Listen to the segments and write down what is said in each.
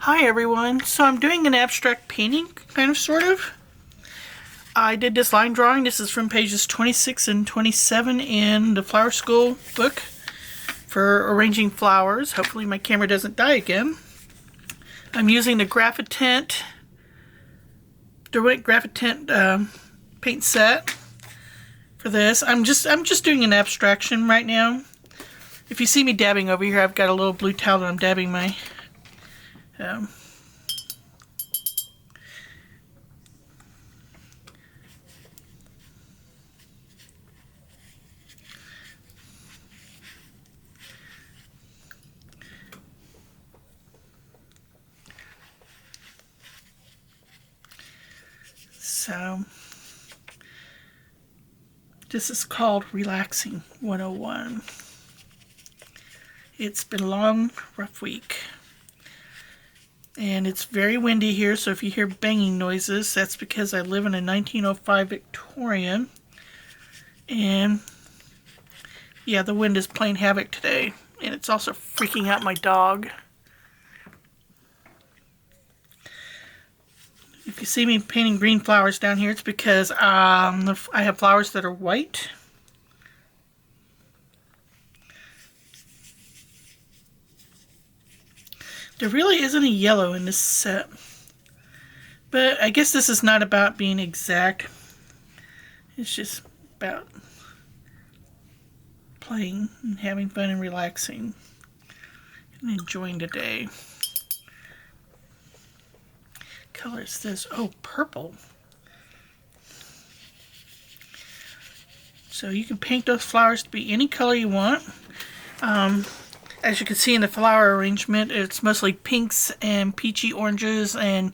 Hi everyone, so I'm doing an abstract painting, kind of, sort of. I did this line drawing. This is from pages 26 and 27 in the Flower School book for arranging flowers. Hopefully my camera doesn't die again. I'm using the Graphitint, Derwent Graphitint paint set for this. I'm just doing an abstraction right now. If you see me dabbing over here, I've got a little blue towel that I'm dabbing my so this is called Relaxing 101. It's been a long, rough week. And it's very windy here, so if you hear banging noises, that's because I live in a 1905 Victorian. And yeah, the wind is playing havoc today. And it's also freaking out my dog. If you see me painting green flowers down here, it's because I have flowers that are white. There really isn't a yellow in this set. But I guess this is not about being exact. It's just about playing and having fun and relaxing and enjoying the day. Color is this? Oh, purple. So you can paint those flowers to be any color you want. As you can see in the flower arrangement, it's mostly pinks and peachy oranges and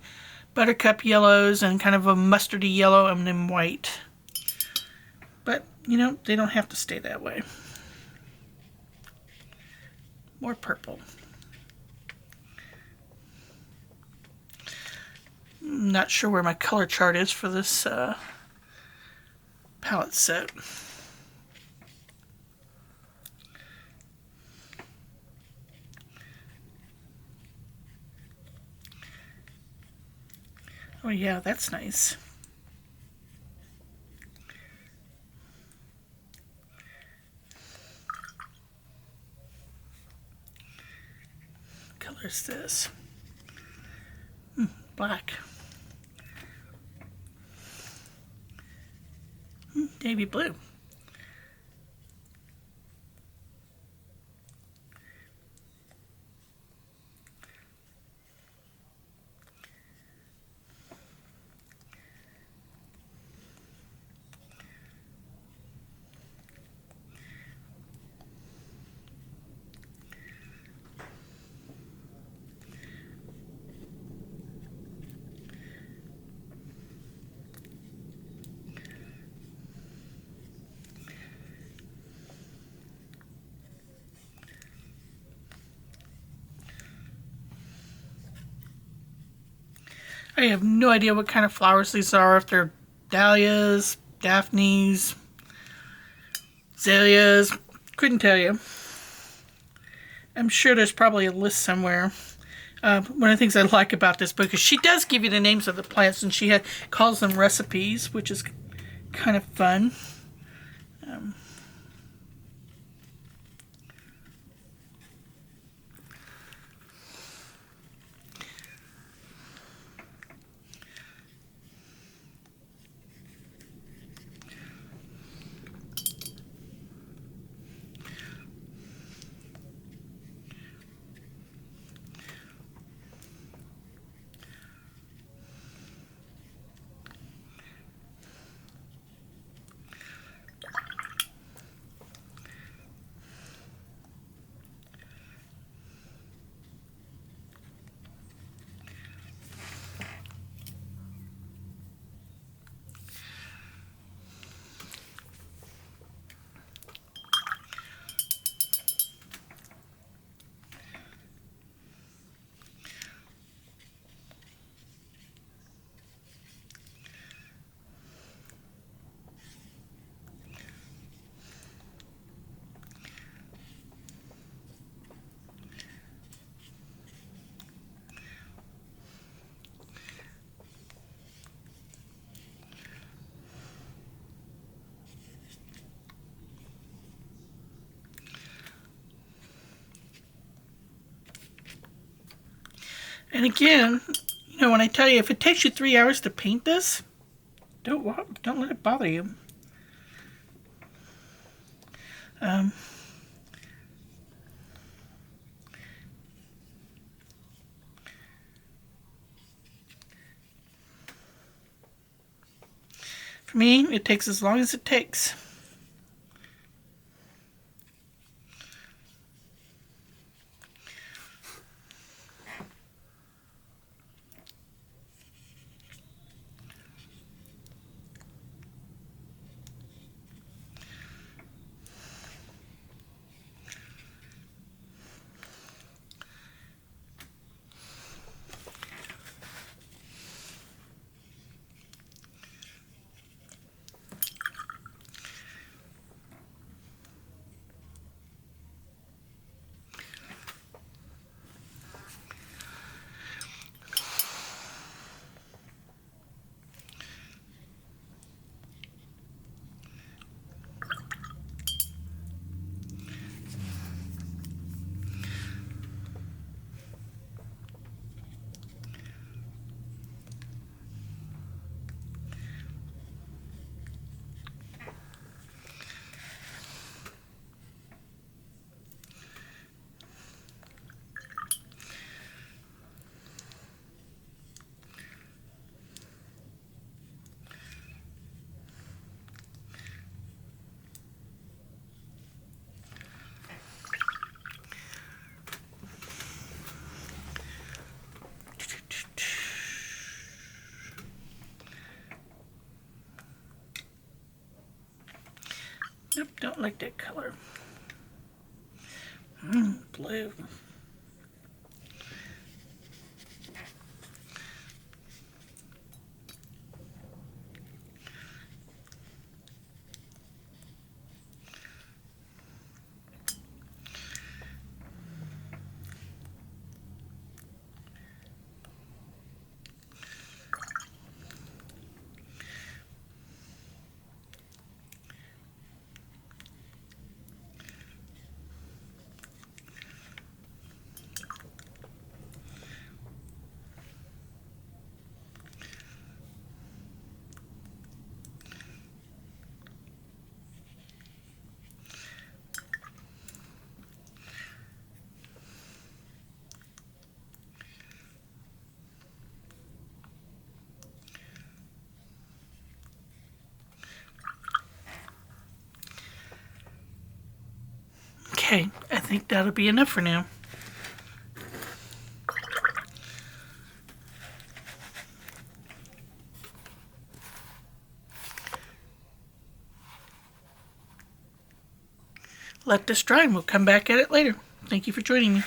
buttercup yellows and kind of a mustardy yellow and then white. But, you know, they don't have to stay that way. More purple. I'm not sure where my color chart is for this palette set. Oh yeah, that's nice. What color is this? Black. Navy blue. I have no idea what kind of flowers these are, if they're dahlias, daphnes, azaleas. Couldn't tell you. I'm sure there's probably a list somewhere. One of the things I like about this book is she does give you the names of the plants, and she calls them recipes, which is kind of fun. And again, you know, when I tell you, if it takes you 3 hours to paint this, don't let it bother you. For me, it takes as long as it takes. Nope, don't like that color. Blue. Okay, I think that'll be enough for now. Let this dry and we'll come back at it later. Thank you for joining me.